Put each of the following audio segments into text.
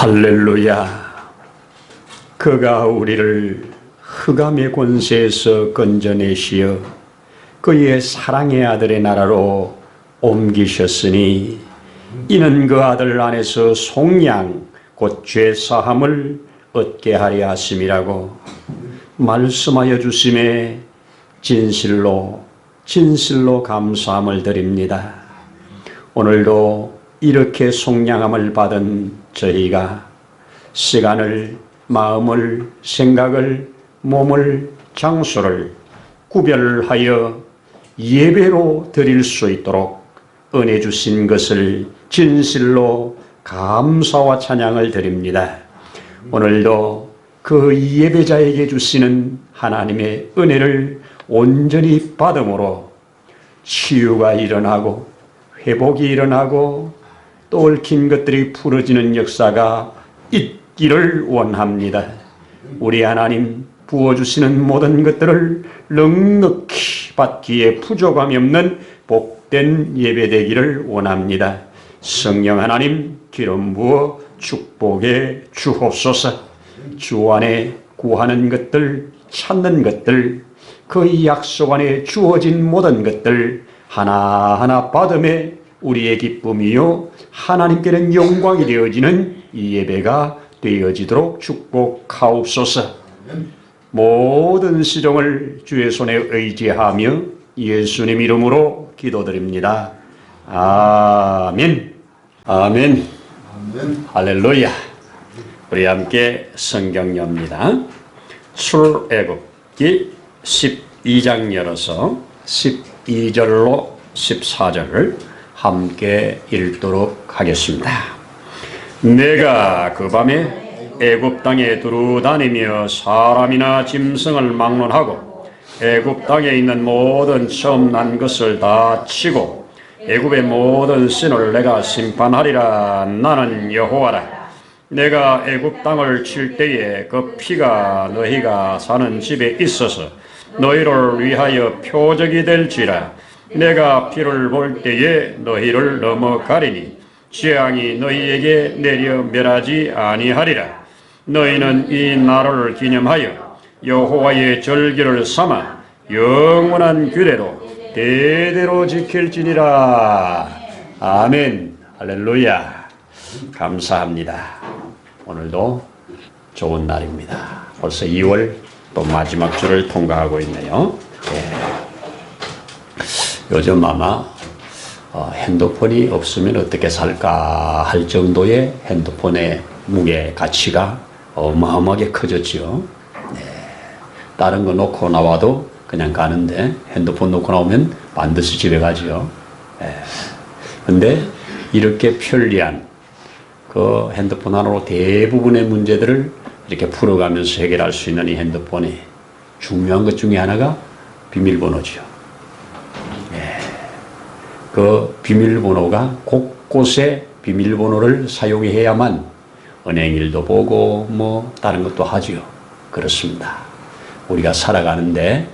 할렐루야. 그가 우리를 흑암의 권세에서 건져내시어 그의 사랑의 아들의 나라로 옮기셨으니 이는 그 아들 안에서 속량 곧 죄사함을 얻게 하려 하심이라고 말씀하여 주심에 진실로 감사함을 드립니다. 오늘도 이렇게 속량함을 받은 저희가 시간을, 마음을, 생각을, 몸을, 장소를 구별하여 예배로 드릴 수 있도록 은혜 주신 것을 진실로 감사와 찬양을 드립니다. 오늘도 그 예배자에게 주시는 하나님의 은혜를 온전히 받음으로 치유가 일어나고 회복이 일어나고 또 얽힌 것들이 풀어지는 역사가 있기를 원합니다. 우리 하나님 부어주시는 모든 것들을 넉넉히 받기에 부족함이 없는 복된 예배되기를 원합니다. 성령 하나님 기름 부어 축복해 주옵소서. 주 안에 구하는 것들, 찾는 것들, 그 약속 안에 주어진 모든 것들 하나하나 받음에 우리의 기쁨이요 하나님께는 영광이 되어지는 이 예배가 되어지도록 축복하옵소서. 모든 시종을 주의 손에 의지하며 예수님 이름으로 기도드립니다. 아멘. 아멘. 할렐루야. 우리 함께 성경 엽니다. 출애굽기 12장 열어서 12절로 14절을 함께 읽도록 하겠습니다. 내가 그 밤에 애굽 땅에 두루 다니며 사람이나 짐승을 막론하고 애굽 땅에 있는 모든 처음 난 것을 다 치고 애굽의 모든 신을 내가 심판하리라. 나는 여호와라. 내가 애굽 땅을 칠 때에 그 피가 너희가 사는 집에 있어서 너희를 위하여 표적이 될지라. 내가 피를 볼 때에 너희를 넘어가리니 재앙이 너희에게 내려 멸하지 아니하리라. 너희는 이 날을 기념하여 여호와의 절기를 삼아 영원한 규례로 대대로 지킬지니라. 아멘. 할렐루야. 감사합니다. 오늘도 좋은 날입니다. 벌써 2월 또 마지막 주를 통과하고 있네요. 요즘 아마 핸드폰이 없으면 어떻게 살까 할 정도의 핸드폰의 무게 가치가 어마어마하게 커졌죠. 다른 거 놓고 나와도 그냥 가는데 핸드폰 놓고 나오면 반드시 집에 가죠. 근데 이렇게 편리한 그 핸드폰 하나로 대부분의 문제들을 이렇게 풀어가면서 해결할 수 있는 이 핸드폰이 중요한 것 중에 하나가 비밀번호죠. 그 비밀번호가 곳곳에 비밀번호를 사용해야만 은행 일도 보고 뭐 다른 것도 하죠. 그렇습니다. 우리가 살아가는데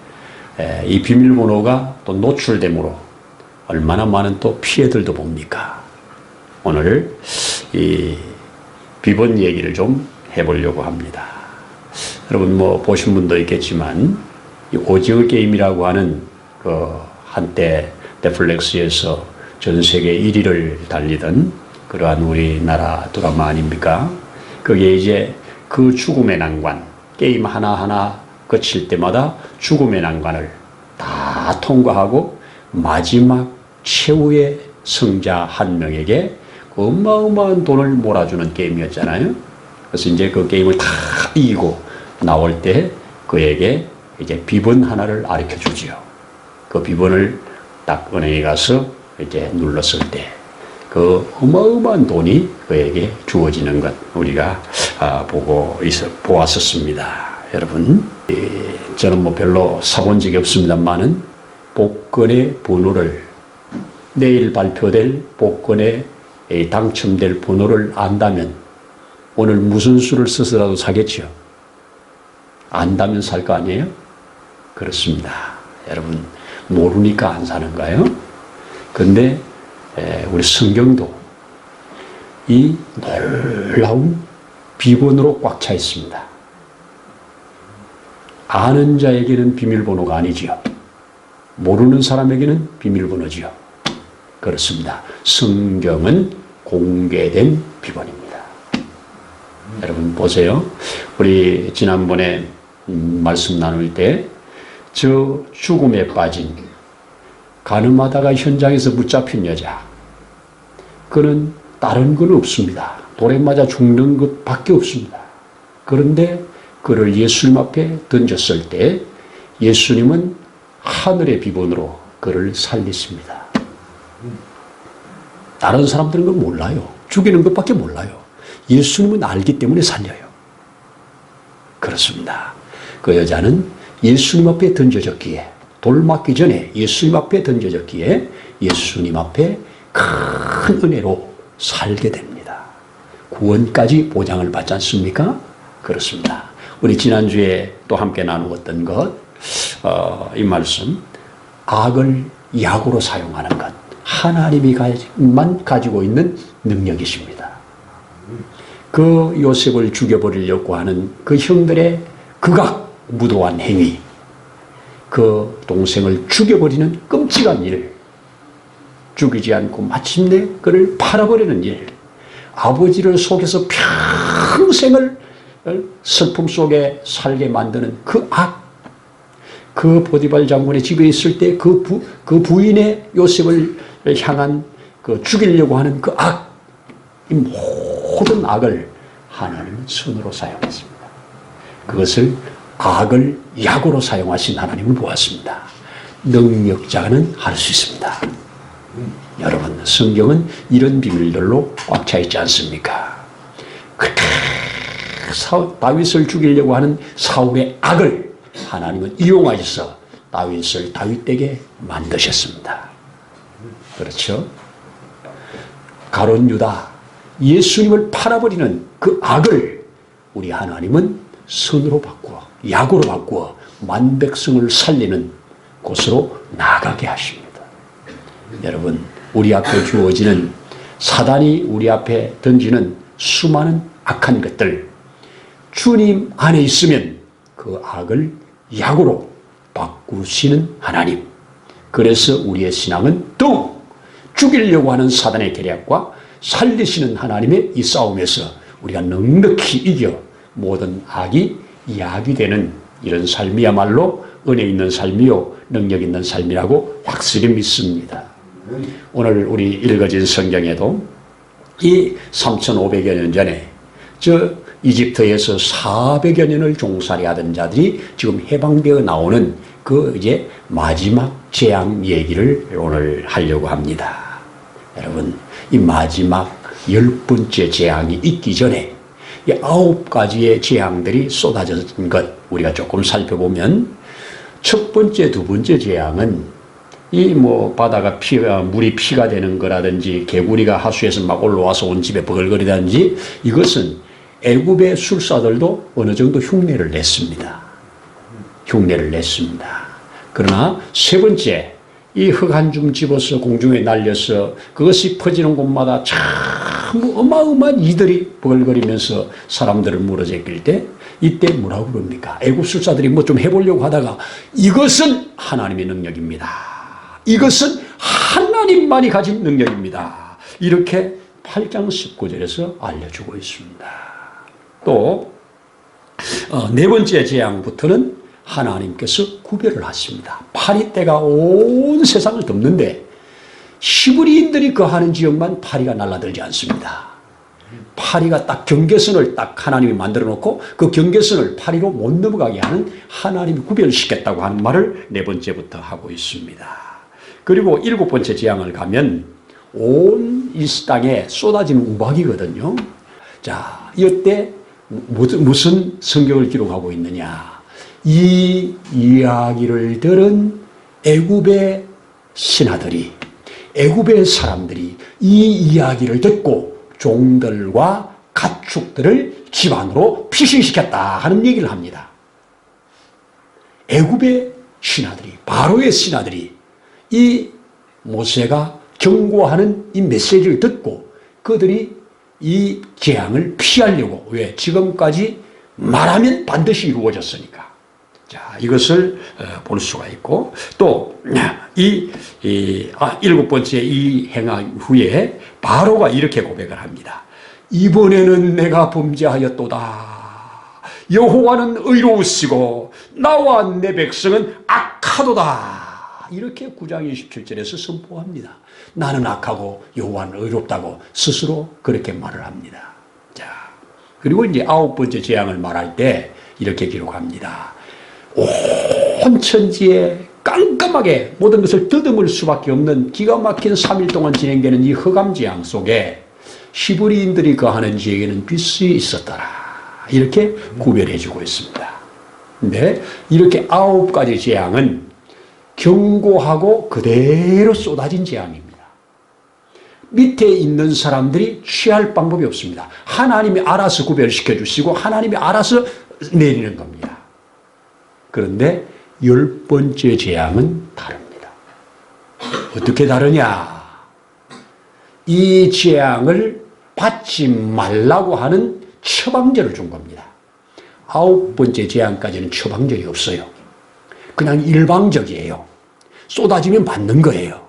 이 비밀번호가 또 노출됨으로 얼마나 많은 또 피해들도 봅니까? 오늘 이 비번 얘기를 좀 해보려고 합니다. 여러분 뭐 보신 분도 있겠지만 이 오징어 게임이라고 하는 그 한때 넷플릭스에서 전 세계 1위를 달리던 그러한 우리나라 드라마 아닙니까? 그게 이제 그 죽음의 난관, 게임 하나하나 거칠 때마다 죽음의 난관을 다 통과하고 마지막 최후의 승자 한 명에게 어마어마한 돈을 몰아주는 게임이었잖아요. 그래서 이제 그 게임을 다 이기고 나올 때 그에게 이제 비번 하나를 알려 주지요. 그 비번을 딱 은행에 가서 이제 눌렀을 때 그 어마어마한 돈이 그에게 주어지는 것 우리가 보았었습니다. 여러분, 저는 뭐 별로 사본 적이 없습니다만은 복권의 번호를 내일 발표될 복권에 당첨될 번호를 안다면 오늘 무슨 수를 써서라도 사겠죠. 안다면 살 거 아니에요? 그렇습니다. 여러분 모르니까 안 사는가요? 근데 우리 성경도 이 놀라운 비번으로 꽉 차 있습니다. 아는 자에게는 비밀번호가 아니지요. 모르는 사람에게는 비밀번호지요. 그렇습니다. 성경은 공개된 비번입니다. 여러분 보세요. 우리 지난번에 말씀 나눌 때 저 죽음에 빠진 가늠하다가 현장에서 붙잡힌 여자, 그는 다른 건 없습니다. 돌에 맞아 죽는 것밖에 없습니다. 그런데 그를 예수님 앞에 던졌을 때 예수님은 하늘의 비번으로 그를 살리십니다. 다른 사람들은 그걸 몰라요. 죽이는 것밖에 몰라요. 예수님은 알기 때문에 살려요. 그렇습니다. 그 여자는 예수님 앞에 던져졌기에, 돌 맞기 전에 예수님 앞에 던져졌기에 예수님 앞에 큰 은혜로 살게 됩니다. 구원까지 보장을 받지 않습니까? 그렇습니다. 우리 지난주에 또 함께 나누었던 것, 이 말씀, 악을 약으로 사용하는 것, 하나님이만 가지고 있는 능력이십니다. 그 요셉을 죽여버리려고 하는 그 형들의 극악 무도한 행위, 그 동생을 죽여버리는 끔찍한 일, 죽이지 않고 마침내 그를 팔아버리는 일, 아버지를 속여서 평생을 슬픔 속에 살게 만드는 그 악, 그 보디발 장군의 집에 있을 때 그 부인의 요셉을 향한 그 죽이려고 하는 그 악, 이 모든 악을 하나님은 손으로 사용했습니다. 그것을 악을 약으로 사용하신 하나님을 보았습니다. 능력자는 할 수 있습니다. 여러분, 성경은 이런 비밀들로 꽉 차 있지 않습니까? 다윗을 죽이려고 하는 사울의 악을 하나님은 이용하셔서 다윗을 다윗되게 만드셨습니다. 그렇죠? 가룟 유다, 예수님을 팔아버리는 그 악을 우리 하나님은 선으로 바꾸어, 약으로 바꾸어 만백성을 살리는 곳으로 나가게 하십니다. 여러분, 우리 앞에 주어지는, 사단이 우리 앞에 던지는 수많은 악한 것들, 주님 안에 있으면 그 악을 약으로 바꾸시는 하나님. 그래서 우리의 신앙은 더욱 죽이려고 하는 사단의 계략과 살리시는 하나님의 이 싸움에서 우리가 넉넉히 이겨 모든 악이 약이 되는 이런 삶이야말로 은혜 있는 삶이요 능력 있는 삶이라고 확실히 믿습니다. 오늘 우리 읽어진 성경에도 이 3,500여 년 전에 저 이집트에서 400여 년을 종살이 하던 자들이 지금 해방되어 나오는 그 이제 마지막 재앙 얘기를 오늘 하려고 합니다. 여러분, 이 마지막 10번째 재앙이 있기 전에 이 9가지의 재앙들이 쏟아진 것 우리가 조금 살펴보면, 첫 번째, 두 번째 재앙은 이 바다가 물이 피가 되는 거라든지 개구리가 하수에서 막 올라와서 온 집에 버글거리다든지, 이것은 애굽의 술사들도 어느 정도 흉내를 냈습니다. 흉내를 냈습니다. 그러나 세 번째, 이 흙 한 줌 집어서 공중에 날려서 그것이 퍼지는 곳마다 참 어마어마한 이들이 버글거리면서 사람들을 물어제낄 때, 이때 뭐라고 그럽니까? 애굽 술사들이 좀 해보려고 하다가 이것은 하나님의 능력입니다. 이것은 하나님만이 가진 능력입니다. 이렇게 8장 19절에서 알려주고 있습니다. 또 네 번째 재앙부터는 하나님께서 구별을 하십니다. 파리떼가 온 세상을 덮는데 히브리인들이 거하는 지역만 파리가 날아들지 않습니다. 파리가 딱 경계선을 딱 하나님이 만들어 놓고 그 경계선을 파리로 못 넘어가게 하는 하나님이 구별시켰다고 하는 말을 네 번째부터 하고 있습니다. 그리고 일곱 번째 재앙을 가면 온 이 땅에 쏟아지는 우박이거든요. 자, 이때 무슨 성경을 기록하고 있느냐? 이 이야기를 들은 애굽의 신하들이, 애굽의 사람들이 이 이야기를 듣고 종들과 가축들을 집안으로 피신시켰다 하는 얘기를 합니다. 애굽의 신하들이, 바로의 신하들이 이 모세가 경고하는 이 메시지를 듣고 그들이 이 재앙을 피하려고. 왜? 지금까지 말하면 반드시 이루어졌으니까. 자, 이것을 볼 수가 있고, 또, 일곱 번째 이 행한 후에 바로가 이렇게 고백을 합니다. 이번에는 내가 범죄하였도다. 여호와는 의로우시고 나와 내 백성은 악하도다. 이렇게 9장 27절에서 선포합니다. 나는 악하고 여호와는 의롭다고 스스로 그렇게 말을 합니다. 자, 그리고 이제 9번째 재앙을 말할 때 이렇게 기록합니다. 온 천지에 깜깜하게 모든 것을 더듬을 수밖에 없는 기가 막힌 3일 동안 진행되는 이 흑암재앙 속에 히브리인들이 거하는 지역에는 빛이 있었더라. 이렇게 구별해주고 있습니다. 근데 이렇게 9가지 재앙은 경고하고 그대로 쏟아진 재앙입니다. 밑에 있는 사람들이 취할 방법이 없습니다. 하나님이 알아서 구별시켜 주시고 하나님이 알아서 내리는 겁니다. 그런데 10번째 재앙은 다릅니다. 어떻게 다르냐? 이 재앙을 받지 말라고 하는 처방절을 준 겁니다. 9번째 재앙까지는 처방절이 없어요. 그냥 일방적이에요. 쏟아지면 받는 거예요.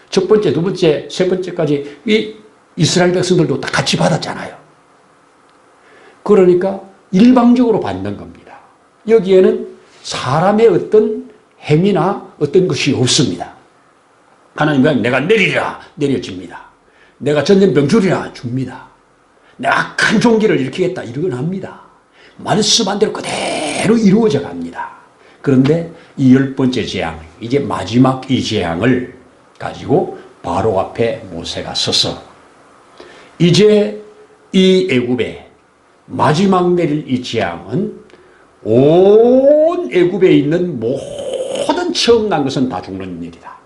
첫 번째, 두 번째, 세 번째까지 이 이스라엘 백성들도 다 같이 받았잖아요. 그러니까 일방적으로 받는 겁니다. 여기에는 사람의 어떤 행위나 어떤 것이 없습니다. 하나님은 내가 내리라, 내려집니다. 내가 전염병 주리라, 줍니다. 내가 악한 종기를 일으키겠다, 이러곤 합니다. 말씀한 대로 그대로 이루어져 갑니다. 그런데 이 10번째 재앙, 이제 마지막 이 재앙을 가지고 바로 앞에 모세가 서서 이제 이 애굽에 마지막 내릴 이 재앙은 온 애굽에 있는 모든 처음 난 것은 다 죽는 일이다.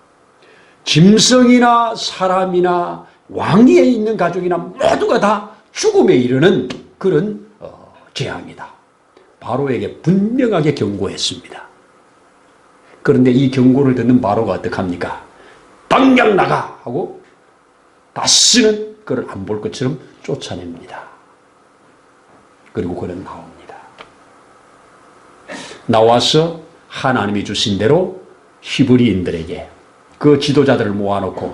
짐승이나 사람이나 왕위에 있는 가족이나 모두가 다 죽음에 이르는 그런 재앙이다. 바로에게 분명하게 경고했습니다. 그런데 이 경고를 듣는 바로가 어떡합니까? 당장 나가! 하고 다시는 그를 안 볼 것처럼 쫓아냅니다. 그리고 그는 나옵니다. 나와서 하나님이 주신 대로 히브리인들에게 그 지도자들을 모아놓고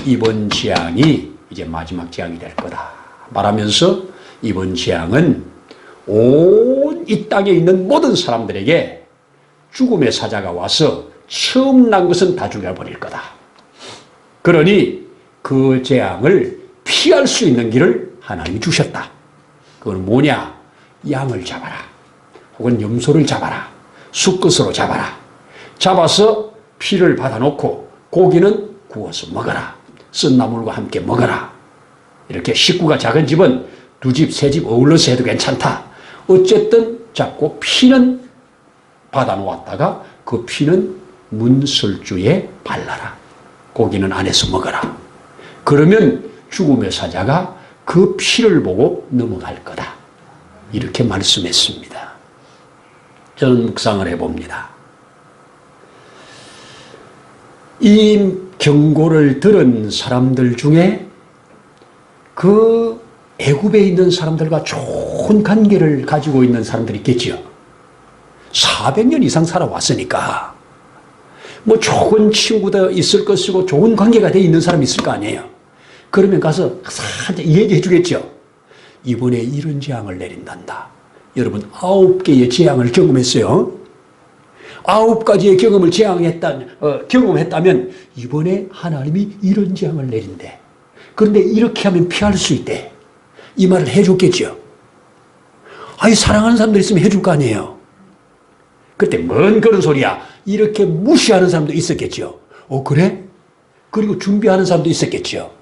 이번 재앙이 이제 마지막 재앙이 될 거다 말하면서 이번 재앙은 온 이 땅에 있는 모든 사람들에게 죽음의 사자가 와서 처음 난 것은 다 죽여버릴 거다. 그러니 그 재앙을 피할 수 있는 길을 하나님이 주셨다. 그건 뭐냐? 양을 잡아라. 혹은 염소를 잡아라. 수컷으로 잡아라. 잡아서 피를 받아놓고 고기는 구워서 먹어라. 쓴 나물과 함께 먹어라. 이렇게 식구가 작은 집은 두 집, 세 집 어울러서 해도 괜찮다. 어쨌든 잡고 피는 받아놓았다가 그 피는 문설주에 발라라. 고기는 안에서 먹어라. 그러면 죽음의 사자가 그 피를 보고 넘어갈 거다. 이렇게 말씀했습니다. 저는 묵상을 해봅니다. 이 경고를 들은 사람들 중에 그 애굽에 있는 사람들과 좋은 관계를 가지고 있는 사람들이 있겠지요. 400년 이상 살아왔으니까 뭐 좋은 친구도 있을 것이고 좋은 관계가 돼 있는 사람이 있을 거 아니에요. 그러면 가서 살짝 얘기해 주겠죠. 이번에 이런 재앙을 내린단다. 여러분 9개의 재앙을 경험했어요. 9가지의 경험을 경험했다면 이번에 하나님이 이런 재앙을 내린대. 그런데 이렇게 하면 피할 수 있대. 이 말을 해줬겠죠. 아니 사랑하는 사람들 있으면 해줄 거 아니에요. 그때 뭔 그런 소리야. 이렇게 무시하는 사람도 있었겠죠. 그래? 그리고 준비하는 사람도 있었겠죠.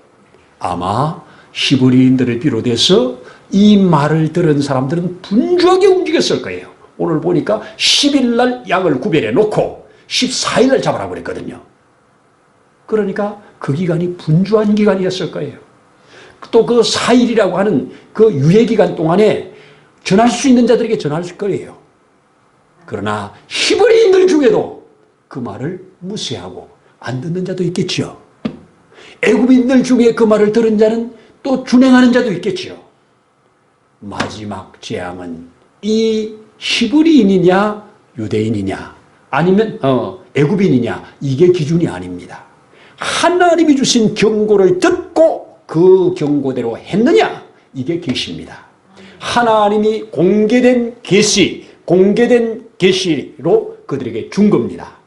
아마 히브리인들을 비롯해서 이 말을 들은 사람들은 분주하게 움직였을 거예요. 오늘 보니까 10일 날 양을 구별해 놓고 14일 날 잡으라고 그랬거든요. 그러니까 그 기간이 분주한 기간이었을 거예요. 또 그 4일이라고 하는 그 유예기간 동안에 전할 수 있는 자들에게 전할 거예요. 그러나 히브리인들 중에도 그 말을 무시하고 안 듣는 자도 있겠죠. 애굽인들 중에 그 말을 들은 자는 또 또 준행하는 자도 있겠지요. 마지막 재앙은 이 히브리인이냐 유대인이냐 아니면 애굽인이냐 이게 기준이 아닙니다. 하나님이 주신 경고를 듣고 그 경고대로 했느냐 이게 계시입니다. 하나님이 공개된 계시로 그들에게 준 겁니다.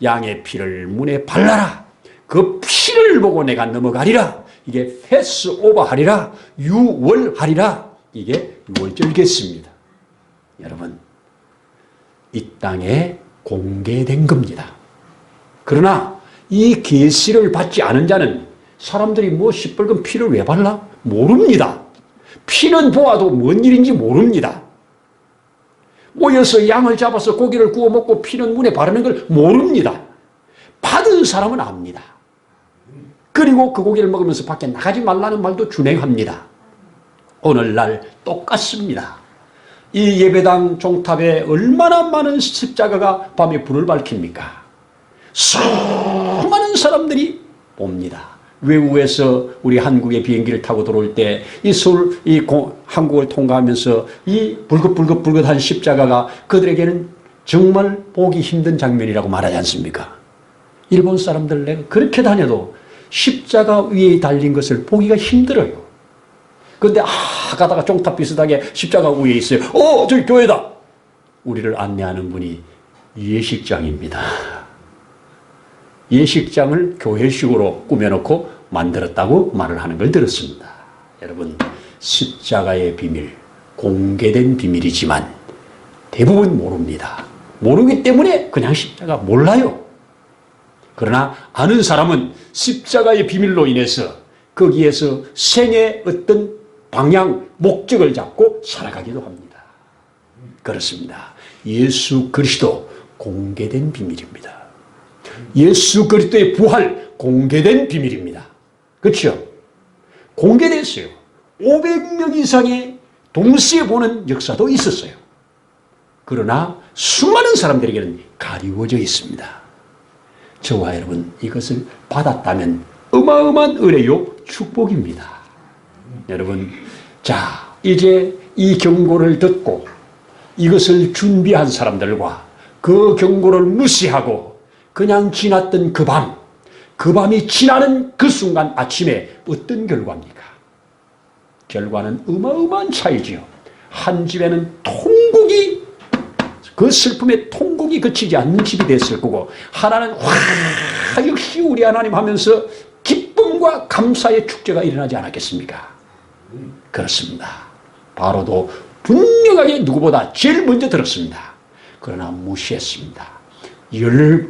양의 피를 문에 발라라. 그 피를 보고 내가 넘어가리라. 이게 패스오버하리라. 유월하리라. 이게 유월절기였습니다. 여러분, 이 땅에 공개된 겁니다. 그러나 이 계시를 받지 않은 자는 사람들이 뭐 시뻘건 피를 왜 발라? 모릅니다. 피는 보아도 뭔 일인지 모릅니다. 모여서 양을 잡아서 고기를 구워 먹고 피는 문에 바르는 걸 모릅니다. 받은 사람은 압니다. 그리고 그 고기를 먹으면서 밖에 나가지 말라는 말도 준행합니다. 오늘날 똑같습니다. 이 예배당 종탑에 얼마나 많은 십자가가 밤에 불을 밝힙니까? 수많은 사람들이 봅니다. 외국에서 우리 한국의 비행기를 타고 들어올 때 한국을 통과하면서 이 불긋불긋한 십자가가 그들에게는 정말 보기 힘든 장면이라고 말하지 않습니까? 일본 사람들 내가 그렇게 다녀도 십자가 위에 달린 것을 보기가 힘들어요. 그런데 가다가 종탑 비슷하게 십자가 위에 있어요. 저기 교회다. 우리를 안내하는 분이 예식장입니다. 예식장을 교회식으로 꾸며놓고 만들었다고 말을 하는 걸 들었습니다. 여러분, 십자가의 비밀, 공개된 비밀이지만 대부분 모릅니다. 모르기 때문에 그냥 십자가 몰라요. 그러나 아는 사람은 십자가의 비밀로 인해서 거기에서 생의 어떤 방향, 목적을 잡고 살아가기도 합니다. 그렇습니다. 예수 그리스도 공개된 비밀입니다. 예수 그리스도의 부활 공개된 비밀입니다. 그렇죠? 공개됐어요. 500명 이상의 동시에 보는 역사도 있었어요. 그러나 수많은 사람들에게는 가리워져 있습니다. 저와 여러분 이것을 받았다면 어마어마한 은혜요 축복입니다. 여러분, 자 이제 이 경고를 듣고 이것을 준비한 사람들과 그 경고를 무시하고 그냥 지났던 그 밤이 지나는 그 순간 아침에 어떤 결과입니까? 결과는 어마어마한 차이지요. 한 집에는 통곡이, 그 슬픔의 통곡이 그치지 않는 집이 됐을 거고, 하나는 역시 우리 하나님 하면서 기쁨과 감사의 축제가 일어나지 않았겠습니까? 그렇습니다. 바로도 분명하게 누구보다 제일 먼저 들었습니다. 그러나 무시했습니다.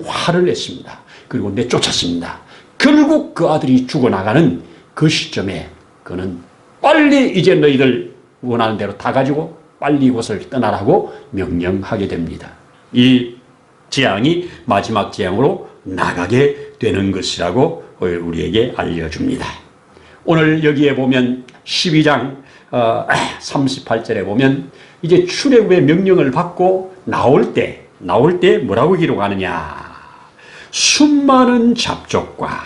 화를 냈습니다. 그리고 내쫓았습니다. 결국 그 아들이 죽어나가는 그 시점에 그는 빨리 이제 너희들 원하는 대로 다 가지고 빨리 이곳을 떠나라고 명령하게 됩니다. 이 재앙이 마지막 재앙으로 나가게 되는 것이라고 우리에게 알려줍니다. 오늘 여기에 보면 12장 38절에 보면 이제 출애굽의 명령을 받고 나올 때 뭐라고 기록하느냐? 수많은 잡족과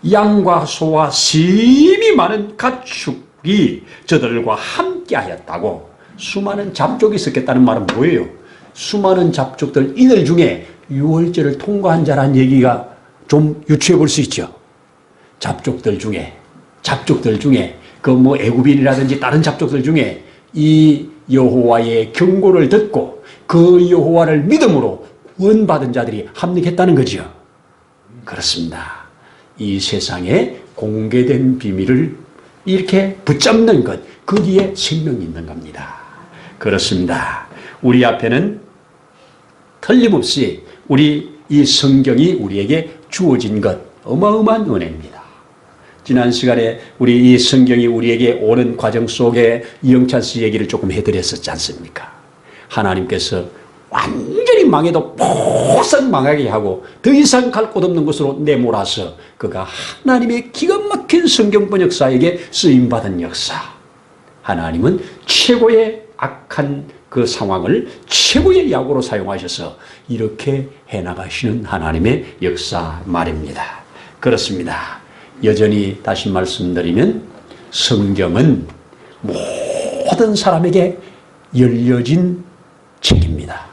양과 소와 심히 많은 가축이 저들과 함께 하였다고. 수많은 잡족이 있었겠다는 말은 뭐예요? 수많은 잡족들, 이들 중에 유월절을 통과한 자라는 얘기가 좀 유추해 볼 수 있죠. 잡족들 중에 그 뭐 애굽인이라든지 다른 잡족들 중에 이 여호와의 경고를 듣고 그 여호와를 믿음으로 구원받은 자들이 합력했다는 거죠. 그렇습니다. 이 세상에 공개된 비밀을 이렇게 붙잡는 것, 거기에 생명이 있는 겁니다. 그렇습니다. 우리 앞에는 틀림없이 우리 이 성경이 우리에게 주어진 것, 어마어마한 은혜입니다. 지난 시간에 우리 이 성경이 우리에게 오는 과정 속에 이영찬 씨 얘기를 조금 해드렸었지 않습니까? 하나님께서 완전히 망해도 폭삭 망하게 하고 더 이상 갈 곳 없는 곳으로 내몰아서 그가 하나님의 기가 막힌 성경 번역사에게 쓰임받은 역사. 하나님은 최고의 악한 그 상황을 최고의 약으로 사용하셔서 이렇게 해나가시는 하나님의 역사 말입니다. 그렇습니다. 여전히 다시 말씀드리면 성경은 모든 사람에게 열려진 책입니다.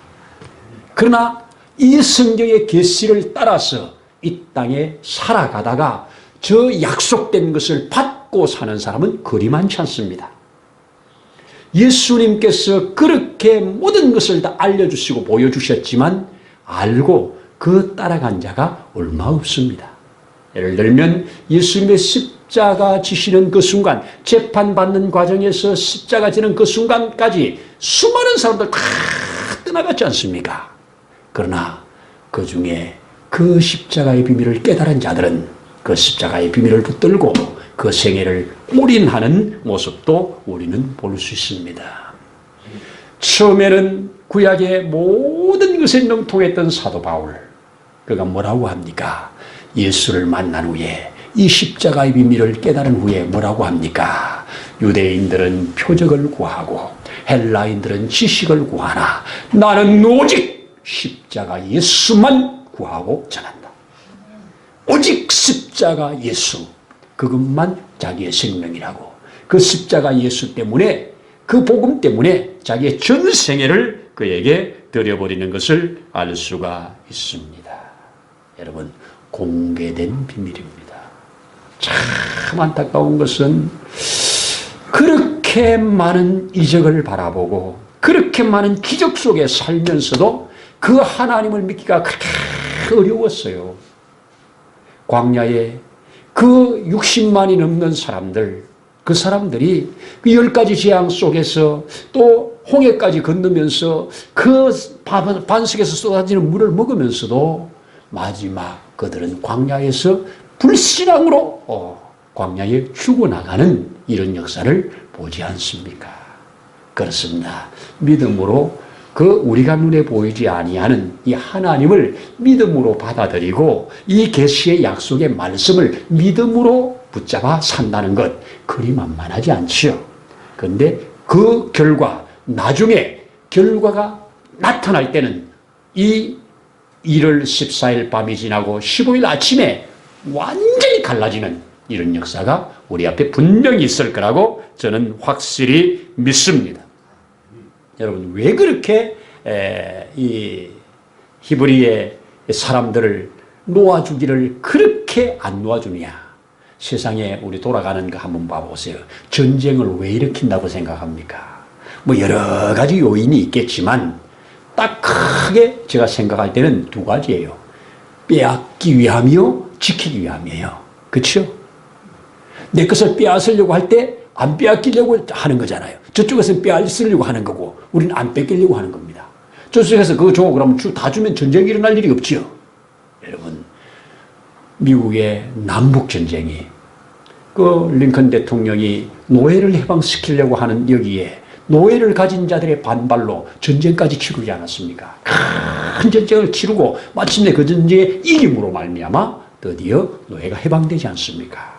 그러나 이 성경의 계시를 따라서 이 땅에 살아가다가 저 약속된 것을 받고 사는 사람은 그리 많지 않습니다. 예수님께서 그렇게 모든 것을 다 알려주시고 보여주셨지만 알고 그 따라간 자가 얼마 없습니다. 예를 들면 예수님의 십자가 지시는 그 순간, 재판받는 과정에서 십자가 지는 그 순간까지 수많은 사람들 다 떠나갔지 않습니까? 그러나 그 중에 그 십자가의 비밀을 깨달은 자들은 그 십자가의 비밀을 붙들고 그 생애를 올인하는 모습도 우리는 볼 수 있습니다. 처음에는 구약의 모든 것에 능통했던 사도 바울, 그가 뭐라고 합니까? 예수를 만난 후에 이 십자가의 비밀을 깨달은 후에 뭐라고 합니까? 유대인들은 표적을 구하고 헬라인들은 지식을 구하나 나는 오직 십자가 예수만 구하고 전한다. 오직 십자가 예수, 그것만 자기의 생명이라고. 그 십자가 예수 때문에, 그 복음 때문에 자기의 전 생애를 그에게 드려버리는 것을 알 수가 있습니다. 여러분, 공개된 비밀입니다. 참 안타까운 것은 그렇게 많은 이적을 바라보고 그렇게 많은 기적 속에 살면서도 그 하나님을 믿기가 그렇게 어려웠어요. 광야에 그 60만이 넘는 사람들, 그 사람들이 그 10가지 재앙 속에서 또 홍해까지 건너면서 그 반석에서 쏟아지는 물을 먹으면서도 마지막 그들은 광야에서 불신앙으로 광야에 죽어나가는 이런 역사를 보지 않습니까? 그렇습니다. 믿음으로 그 우리가 눈에 보이지 아니하는 이 하나님을 믿음으로 받아들이고 이 계시의 약속의 말씀을 믿음으로 붙잡아 산다는 것, 그리 만만하지 않지요. 그런데 그 결과, 나중에 결과가 나타날 때는 이 1월 14일 밤이 지나고 15일 아침에 완전히 갈라지는 이런 역사가 우리 앞에 분명히 있을 거라고 저는 확실히 믿습니다. 여러분, 왜 그렇게 이 히브리의 사람들을 놓아주기를 그렇게 안 놓아주느냐? 세상에 우리 돌아가는 거 한번 봐보세요. 전쟁을 왜 일으킨다고 생각합니까? 뭐 여러 가지 요인이 있겠지만 딱 크게 제가 생각할 때는 두 가지예요. 빼앗기 위함이요, 지키기 위함이에요. 그렇죠? 내 것을 빼앗으려고 할 때 안 빼앗기려고 하는 거잖아요. 저쪽에서는 빼앗으려고 하는 거고 우리는 안 뺏기려고 하는 겁니다. 저쪽에서 그거 줘 그러면 다 주면 전쟁이 일어날 일이 없지요. 여러분, 미국의 남북전쟁이 그 링컨 대통령이 노예를 해방시키려고 하는 여기에 노예를 가진 자들의 반발로 전쟁까지 치르지 않았습니까? 큰 전쟁을 치르고 마침내 그 전쟁의 이김으로 말미암아 드디어 노예가 해방되지 않습니까?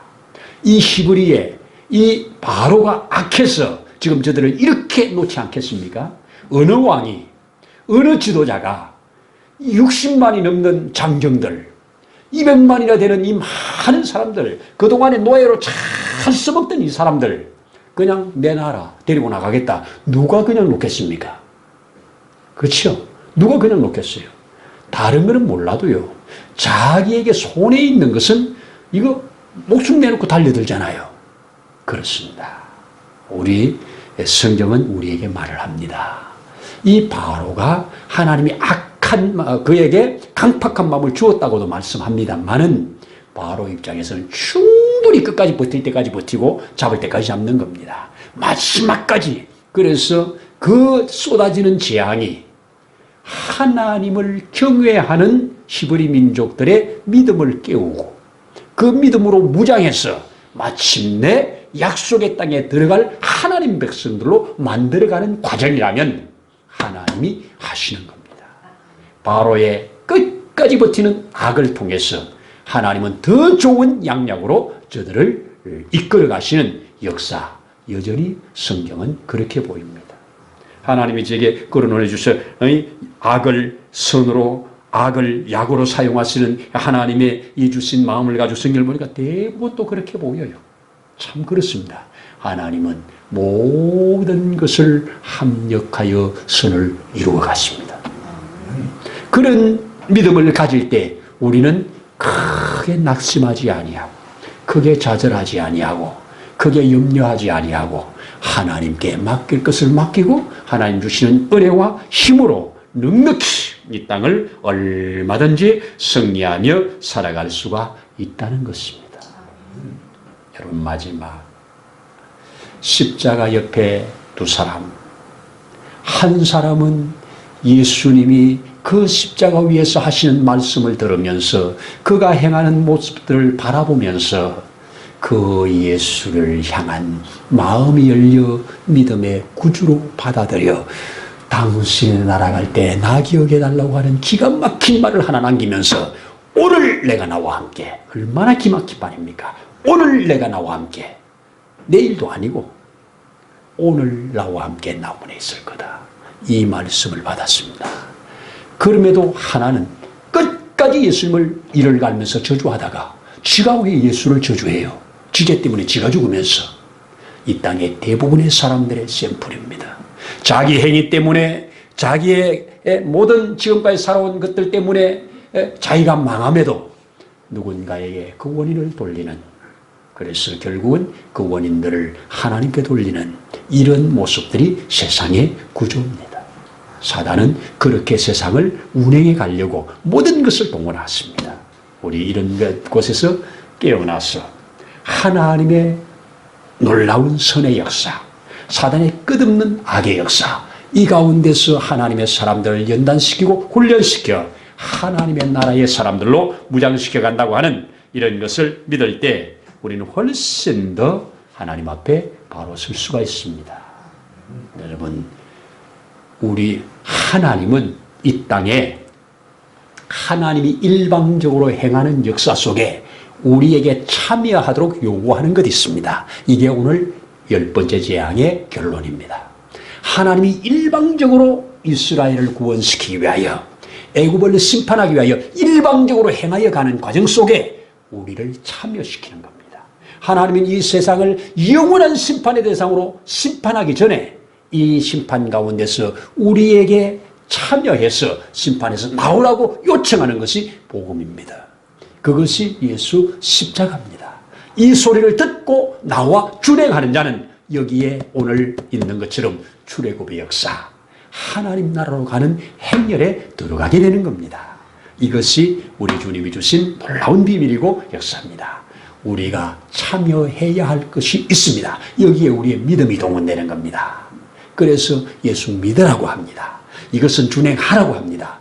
이 히브리의 이 바로가 악해서 지금 저들을 이렇게 놓지 않겠습니까? 어느 왕이, 어느 지도자가 60만이 넘는 장정들, 200만이나 되는 이 많은 사람들, 그동안에 노예로 잘 써먹던 이 사람들 그냥 내놔라, 데리고 나가겠다. 누가 그냥 놓겠습니까? 그렇죠? 누가 그냥 놓겠어요? 다른 거는 몰라도요, 자기에게 손에 있는 것은 이거 목숨 내놓고 달려들잖아요. 그렇습니다. 우리 성경은 우리에게 말을 합니다. 이 바로가 하나님이 악한 그에게 강팍한 마음을 주었다고도 말씀합니다만은 바로 입장에서는 충분히 끝까지 버틸 때까지 버티고 잡을 때까지 잡는 겁니다. 마지막까지. 그래서 그 쏟아지는 재앙이 하나님을 경외하는 히브리 민족들의 믿음을 깨우고 그 믿음으로 무장해서 마침내 약속의 땅에 들어갈 하나님 백성들로 만들어가는 과정이라면 하나님이 하시는 겁니다. 바로의 끝까지 버티는 악을 통해서 하나님은 더 좋은 양약으로 저들을 이끌어 가시는 역사, 여전히 성경은 그렇게 보입니다. 하나님이 제게 거론해 주셔서 악을 선으로, 악을 약으로 사용하시는 하나님의 이 주신 마음을 가지고 성경을 보니까 대부분 또 그렇게 보여요. 참 그렇습니다. 하나님은 모든 것을 합력하여 선을 이루어 가십니다. 그런 믿음을 가질 때 우리는 크게 낙심하지 아니하고, 크게 좌절하지 아니하고, 크게 염려하지 아니하고, 하나님께 맡길 것을 맡기고 하나님 주시는 은혜와 힘으로 넉넉히 이 땅을 얼마든지 승리하며 살아갈 수가 있다는 것입니다. 여러분, 마지막 십자가 옆에 두 사람, 한 사람은 예수님이 그 십자가 위에서 하시는 말씀을 들으면서 그가 행하는 모습들을 바라보면서 그 예수를 향한 마음이 열려 믿음의 구주로 받아들여 당신이 날아갈 때 나 기억해 달라고 하는 기가 막힌 말을 하나 남기면서 오늘 내가 나와 함께, 얼마나 기막힌 말입니까? 오늘 내가 나와 함께, 내일도 아니고 오늘 나와 함께 나무에 있을 거다, 이 말씀을 받았습니다. 그럼에도 하나는 끝까지 예수님을 이를 갈면서 저주하다가 지가 왜 예수를 저주해요? 지제 때문에 지가 죽으면서. 이 땅의 대부분의 사람들의 샘플입니다. 자기 행위 때문에, 자기의 모든 지금까지 살아온 것들 때문에 자기가 망함에도 누군가에게 그 원인을 돌리는, 그래서 결국은 그 원인들을 하나님께 돌리는 이런 모습들이 세상의 구조입니다. 사단은 그렇게 세상을 운행해 가려고 모든 것을 동원했습니다. 우리 이런 곳에서 깨어나서 하나님의 놀라운 선의 역사, 사단의 끝없는 악의 역사, 이 가운데서 하나님의 사람들을 연단시키고 훈련시켜 하나님의 나라의 사람들로 무장시켜 간다고 하는 이런 것을 믿을 때 우리는 훨씬 더 하나님 앞에 바로 설 수가 있습니다. 여러분, 우리 하나님은 이 땅에 하나님이 일방적으로 행하는 역사 속에 우리에게 참여하도록 요구하는 것이 있습니다. 이게 오늘 10번째 재앙의 결론입니다. 하나님이 일방적으로 이스라엘을 구원시키기 위하여, 애굽을 심판하기 위하여 일방적으로 행하여 가는 과정 속에 우리를 참여시키는 겁니다. 하나님은 이 세상을 영원한 심판의 대상으로 심판하기 전에 이 심판 가운데서 우리에게 참여해서 심판에서 나오라고 요청하는 것이 복음입니다. 그것이 예수 십자가입니다. 이 소리를 듣고 나와 준행하는 자는 여기에 오늘 있는 것처럼 출애굽의 역사, 하나님 나라로 가는 행렬에 들어가게 되는 겁니다. 이것이 우리 주님이 주신 놀라운 비밀이고 역사입니다. 우리가 참여해야 할 것이 있습니다. 여기에 우리의 믿음이 동원되는 겁니다. 그래서 예수 믿으라고 합니다. 이것은 준행하라고 합니다.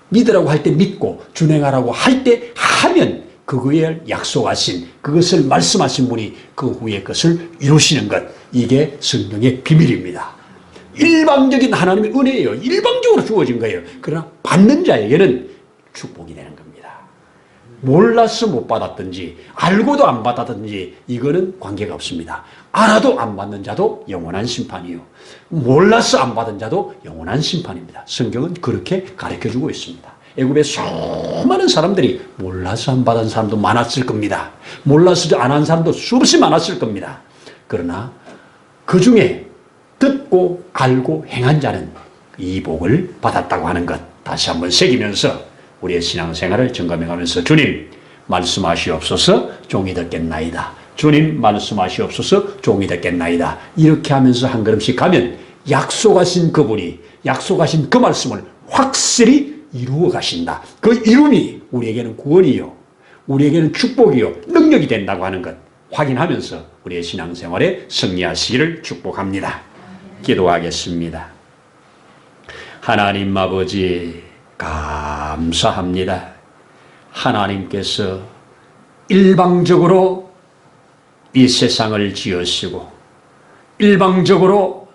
믿으라고 할 때 믿고 준행하라고 할 때 하면 그거에 약속하신, 그것을 말씀하신 분이 그 후에 것을 이루시는 것, 이게 성경의 비밀입니다. 일방적인 하나님의 은혜예요. 일방적으로 주어진 거예요. 그러나 받는 자에게는 축복이 되는 겁니다. 몰라서 못 받았든지 알고도 안 받았든지 이거는 관계가 없습니다. 알아도 안 받는 자도 영원한 심판이요, 몰라서 안 받은 자도 영원한 심판입니다. 성경은 그렇게 가르쳐주고 있습니다. 애굽에 수많은 사람들이 몰라서 안 받은 사람도 많았을 겁니다. 몰라서 안 한 사람도 수없이 많았을 겁니다. 그러나 그 중에 듣고 알고 행한 자는 이 복을 받았다고 하는 것 다시 한번 새기면서 우리의 신앙생활을 점검해가면서 주님 말씀하시옵소서 종이 듣겠나이다, 주님 말씀하시옵소서 종이 듣겠나이다, 이렇게 하면서 한 걸음씩 가면 약속하신 그분이 약속하신 그 말씀을 확실히 이루어 가신다. 그 이름이 우리에게는 구원이요, 우리에게는 축복이요, 능력이 된다고 하는 것 확인하면서 우리의 신앙생활에 승리하시기를 축복합니다. 기도하겠습니다. 하나님 아버지 감사합니다. 하나님께서 일방적으로 이 세상을 지으시고 일방적으로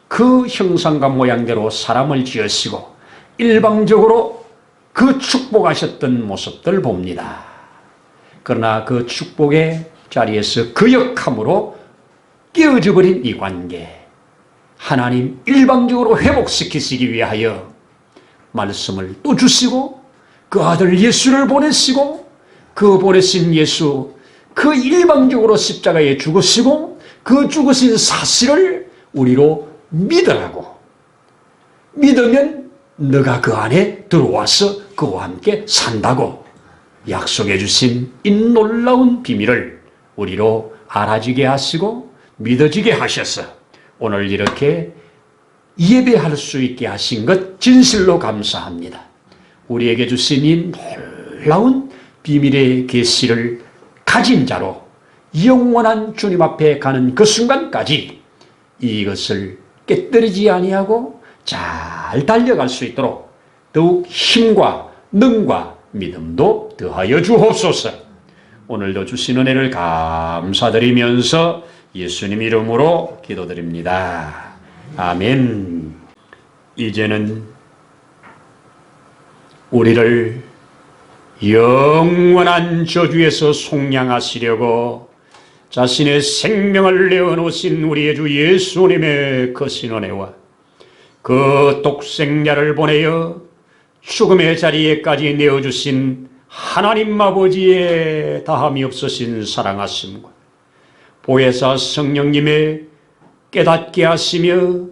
그 형상과 모양대로 사람을 지으시고 일방적으로 그 축복하셨던 모습들 봅니다. 그러나 그 축복의 자리에서 그 역함으로 깨어져 버린 이 관계, 하나님 일방적으로 회복시키시기 위하여 말씀을 또 주시고 그 아들 예수를 보내시고 그 보내신 예수 그 일방적으로 십자가에 죽으시고 그 죽으신 사실을 우리로 믿으라고. 믿으면 너가 그 안에 들어와서 그와 함께 산다고 약속해 주신 이 놀라운 비밀을 우리로 알아지게 하시고 믿어지게 하셔서 오늘 이렇게 예배할 수 있게 하신 것 진실로 감사합니다. 우리에게 주신 이 놀라운 비밀의 계시를 가진 자로 영원한 주님 앞에 가는 그 순간까지 이것을 깨뜨리지 아니하고 잘 달려갈 수 있도록 더욱 힘과 능과 믿음도 더하여 주옵소서. 오늘도 주신 은혜를 감사드리면서 예수님 이름으로 기도드립니다. 아멘. 이제는 우리를 영원한 저주에서 속량하시려고 자신의 생명을 내어놓으신 우리의 주 예수님의 거신 은혜와 그 독생자를 보내어 죽음의 자리에까지 내어주신 하나님 아버지의 다함이 없으신 사랑하심과 보혜사 성령님의 깨닫게 하시며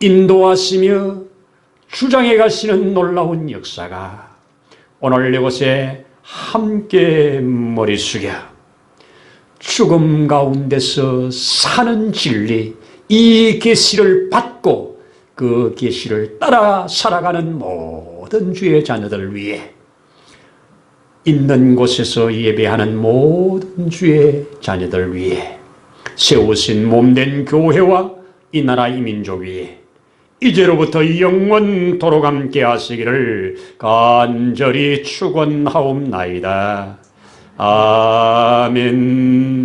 인도하시며 주장해 가시는 놀라운 역사가 오늘 이곳에 함께 머리 숙여 죽음 가운데서 사는 진리 이 계시를 받고 그 계시를 따라 살아가는 모든 주의 자녀들 위해 있는 곳에서 예배하는 모든 주의 자녀들 위해 세우신 몸된 교회와 이 나라 이 민족 위에 이제로부터 영원토록 함께 하시기를 간절히 축원하옵나이다. 아멘.